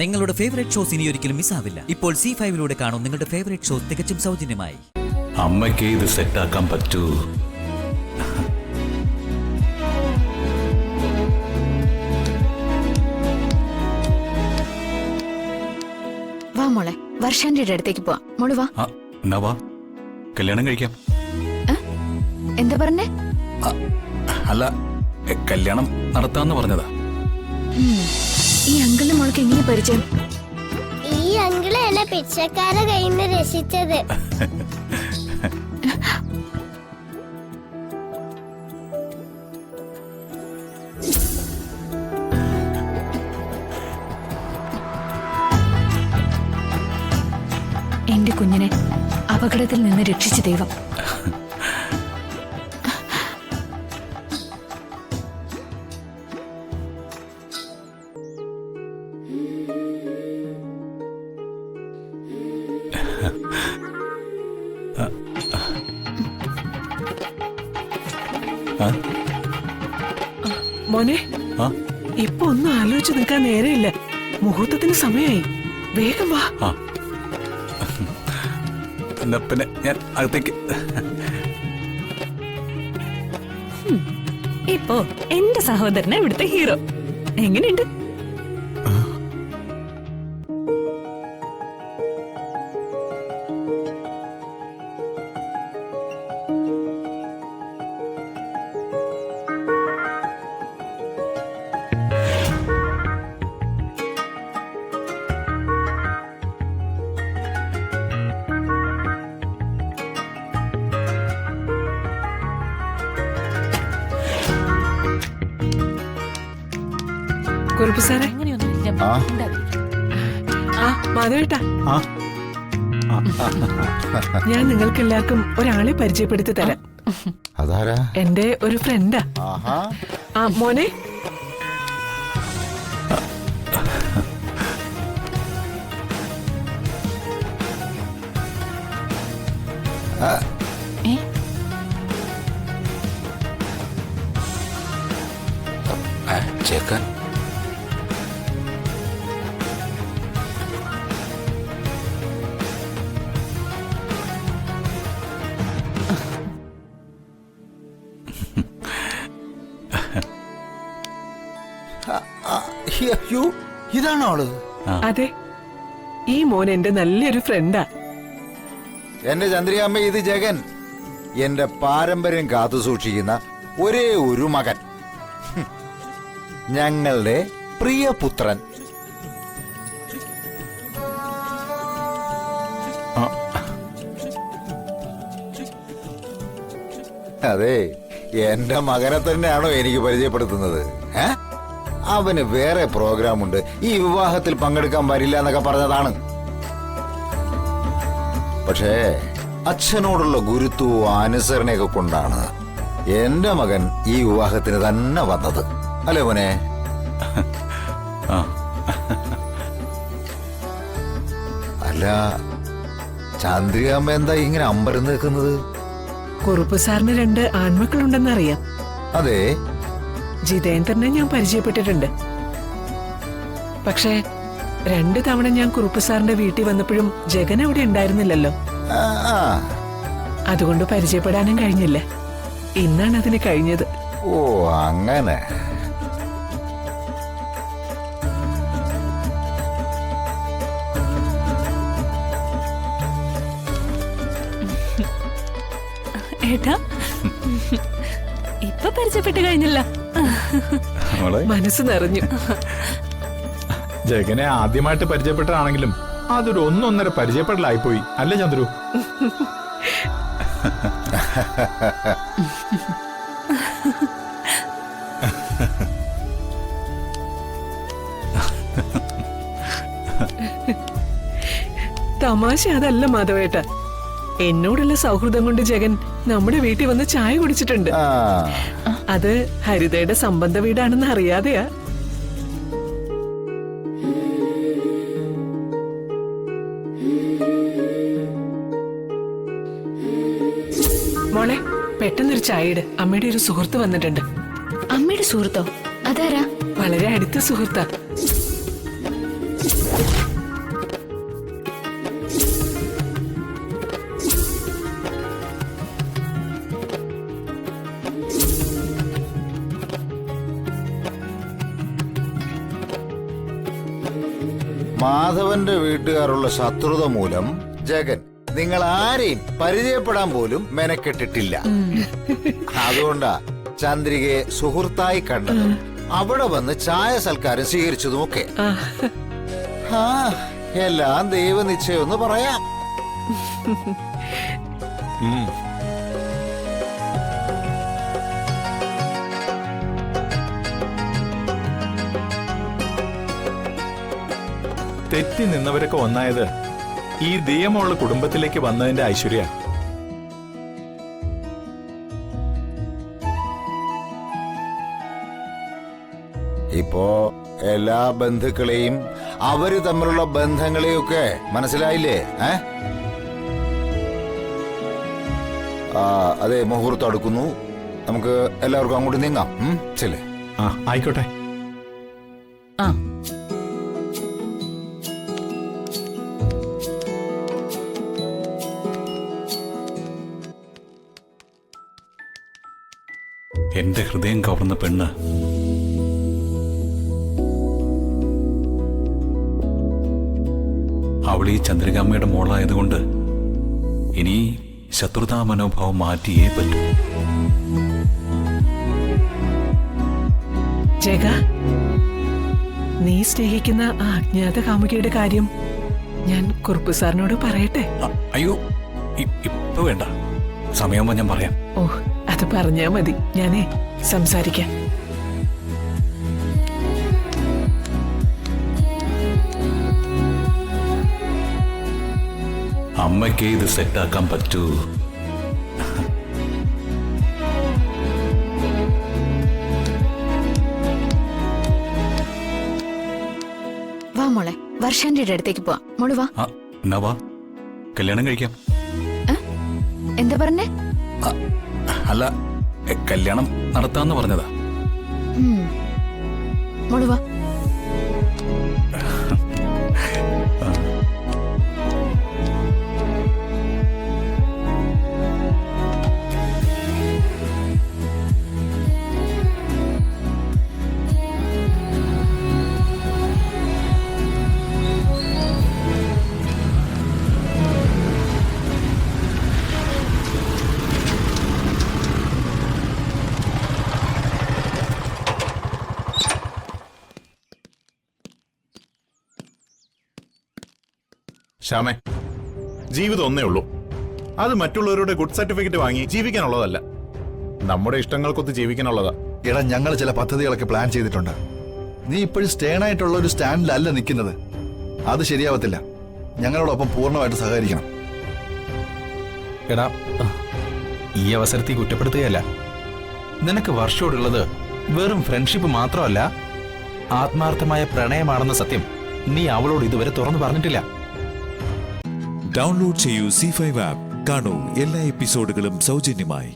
നിങ്ങളുടെ favourite shows ഇനി ഒരിക്കലും മിസ്സാവില്ല. ഇപ്പോൾ C5 കാണും നിങ്ങളുടെ ഫേവറേറ്റ് ഷോസ് തികച്ചും സൗജന്യമായി. അമ്മയ്ക്ക് ഇത് സെറ്റാക്കാൻ പറ്റൂ. വാ മോളെ, വർഷാന്റെ അടുത്തേക്ക് പോവാ. മോള് വാ. എന്നാ വാ, കല്യാണം കഴിക്കാം. എന്താ പറഞ്ഞേ? അല്ല, കല്യാണം നടത്താന്ന് പറഞ്ഞതാ. ഈ അങ്കിളും മോൾക്ക് എങ്ങനെ പരിചയം? ഈ അങ്കിള് എന്നെ പിച്ചക്കാരെ കയ്യിൽ നിന്ന് രക്ഷിച്ചത്. എന്റെ കുഞ്ഞിനെ അപകടത്തിൽ നിന്ന് രക്ഷിച്ച ദൈവം. മോനെ, ഇപ്പൊ ഒന്നും ആലോചിച്ച് നിൽക്കാൻ നേരെയില്ല. മുഹൂർത്തത്തിന് സമയമായി. വേഗം വാ. പിന്നെ ഞാൻ അകത്തേക്ക്. ഇപ്പോ എന്റെ സഹോദരനെ ഇവിടുത്തെ ഹീറോ. എങ്ങനെയുണ്ട്? കുറുപ്പ് സാറേ, മാധവേട്ടാ, ഞാൻ നിങ്ങൾക്ക് എല്ലാവർക്കും ഒരാളെ പരിചയപ്പെടുത്തി തരാം. അതാരാ? എന്റെ ഒരു ഫ്രണ്ടാ. മോനെ, ചേക്കാൻ ഇതാണോ അവള്? അതെ, ഈ മോൻ എന്റെ നല്ലൊരു ഫ്രണ്ടാ. എന്റെ ചന്ദ്രികാമ്മ, ഇത് ജഗൻ, എന്റെ പാരമ്പര്യം കാത്തു സൂക്ഷിക്കുന്ന ഒരേ ഒരു മകൻ, ഞങ്ങളുടെ പ്രിയപുത്രൻ. അതെ, എന്റെ മകനെ തന്നെയാണോ എനിക്ക് പരിചയപ്പെടുത്തുന്നത്? അവന് വേറെ പ്രോഗ്രാമുണ്ട്, ഈ വിവാഹത്തിൽ പങ്കെടുക്കാൻ വരില്ല എന്നൊക്കെ പറഞ്ഞതാണ്. പക്ഷേ അച്ഛനോടുള്ള ഗുരുത്വവും അനുസരണയൊക്കെ കൊണ്ടാണ് എന്റെ മകൻ ഈ വിവാഹത്തിന് തന്നെ വന്നത്. അല്ലേ മോനെ? അല്ല, ചന്ദ്രികാമ്മ എന്താ ഇങ്ങനെ അമ്പരന്ന് നിൽക്കുന്നത്? കുറുപ്പ് സാറിന് 2 ആൺമക്കളുണ്ടെന്നറിയാം. അതെ, ജിതേന്ദ്രനെ ഞാൻ പരിചയപ്പെട്ടിട്ടുണ്ട്. പക്ഷേ 2 തവണ ഞാൻ കുറുപ്പ് സാറിന്റെ വീട്ടിൽ വന്നപ്പോഴും ജഗൻ അവിടെ ഉണ്ടായിരുന്നില്ലല്ലോ. അതുകൊണ്ട് പരിചയപ്പെടാനും കഴിഞ്ഞില്ല. ഇന്നാണ് അതിന് കഴിഞ്ഞത്. ഓ, അങ്ങനെ. ഏട്ടാ, ഇപ്പൊ പരിചയപ്പെട്ട് കഴിഞ്ഞില്ല. മനസ്സ് നിറഞ്ഞു. ജഗനെ ആദ്യമായിട്ട് പരിചയപ്പെട്ടതാണെങ്കിലും അതൊരു 1-1.5 പരിചയപ്പെടലായിപ്പോയി. അല്ലേ ചന്ദ്രു? തമാശ അതല്ല മാധവേട്ട. എന്നോടുള്ള സൗഹൃദം കൊണ്ട് ജഗൻ നമ്മുടെ വീട്ടിൽ വന്ന് ചായ കുടിച്ചിട്ടുണ്ട്. അത് ഹരിതയുടെ സംബന്ധ വീടാണെന്ന് അറിയാതെയാ. മോളെ, പെട്ടെന്നൊരു ചായ ഇട്. അമ്മയുടെ ഒരു സുഹൃത്ത് വന്നിട്ടുണ്ട്. അമ്മയുടെ സുഹൃത്തോ? അതാരാ? വളരെ അടുത്ത സുഹൃത്താ. മാധവന്റെ വീട്ടുകാരുള്ള ശത്രുത മൂലം ജഗൻ നിങ്ങൾ ആരെയും പരിചയപ്പെടാൻ പോലും മെനക്കെട്ടിട്ടില്ല. അതുകൊണ്ടാ ചന്ദ്രികയെ സുഹൃത്തായി കണ്ടതും അവിടെ വന്ന് ചായ സൽക്കാരം സ്വീകരിച്ചതുമൊക്കെ. ആ എല്ലാം ദൈവനിശ്ചയം പറയാം. തെറ്റി നിന്നവരൊക്കെ ഒന്നായത് ഈ ദിയമോള് കുടുംബത്തിലേക്ക് വന്നതിന്റെ ഐശ്വര്യ. ഇപ്പോ എല്ലാ ബന്ധുക്കളെയും അവര് തമ്മിലുള്ള ബന്ധങ്ങളെയൊക്കെ മനസ്സിലായില്ലേ? അതെ, മുഹൂർത്തം അടുക്കുന്നു. നമുക്ക് എല്ലാവർക്കും അങ്ങോട്ട് നീങ്ങാം. ശരി, ആയിക്കോട്ടെ. ആ എന്റെ ഹൃദയം കവർന്ന പെണ്ണ് അവൾ ഈ ചന്ദ്രികാമ്മയുടെ മോളായതുകൊണ്ട് ഇനി ശത്രുതാ മനോഭാവം മാറ്റിയേ പറ്റൂ. ജഗ, നീ സ്നേഹിക്കുന്ന ആ അജ്ഞാത കാമുകിയുടെ കാര്യം ഞാൻ കുറുപ്പ് സാറിനോട് പറയട്ടെ? അയ്യോ, ഇപ്പൊ വേണ്ട, സമയമാകുമ്പോ ഞാൻ പറയാം. ഓ, അത് പറഞ്ഞാ മതി, ഞാനേ സംസാരിക്കാം. അമ്മയ്ക്ക് ഇത് സെറ്റാക്കാൻ പറ്റൂ. വാ മോളെ, വർഷാന്റെ അടുത്തേക്ക് പോവാം. മോള് വാ. എന്നാ വാ, കല്യാണം കഴിക്കാം. എന്താ പറഞ്ഞേ? അല്ല, കല്യാണം നടത്താന്ന് പറഞ്ഞതാ. മോള് വാ. ശ്യാമേ, ജീവിതം ഒന്നേ ഉള്ളൂ. അത് മറ്റുള്ളവരുടെ ഗുഡ് സർട്ടിഫിക്കറ്റ് വാങ്ങി ജീവിക്കാനുള്ളതല്ല, നമ്മുടെ ഇഷ്ടങ്ങൾക്കൊത്ത് ജീവിക്കാനുള്ളതാ. എടാ, ഞങ്ങൾ ചില പദ്ധതികളൊക്കെ പ്ലാൻ ചെയ്തിട്ടുണ്ട്. നീ ഇപ്പോഴും സ്റ്റേൺ ആയിട്ടുള്ള ഒരു സ്റ്റാൻഡിലല്ല നിൽക്കുന്നത്. അത് ശരിയാവത്തില്ല. ഞങ്ങളോടൊപ്പം പൂർണ്ണമായിട്ട് സഹകരിക്കണം. എടാ, ഈ അവസരത്തിൽ കുറ്റപ്പെടുത്തുകയല്ല. നിനക്ക് വർഷോടുള്ളത് വെറും ഫ്രണ്ട്ഷിപ്പ് മാത്രമല്ല, ആത്മാർത്ഥമായ പ്രണയമാണെന്ന സത്യം നീ അവളോട് ഇതുവരെ തുറന്നു പറഞ്ഞിട്ടില്ല. ഡൗൺലോഡ് ചെയ്യൂ C5 ആപ്പ്. കാണൂ എല്ലാ എപ്പിസോഡുകളും സൗജന്യമായി.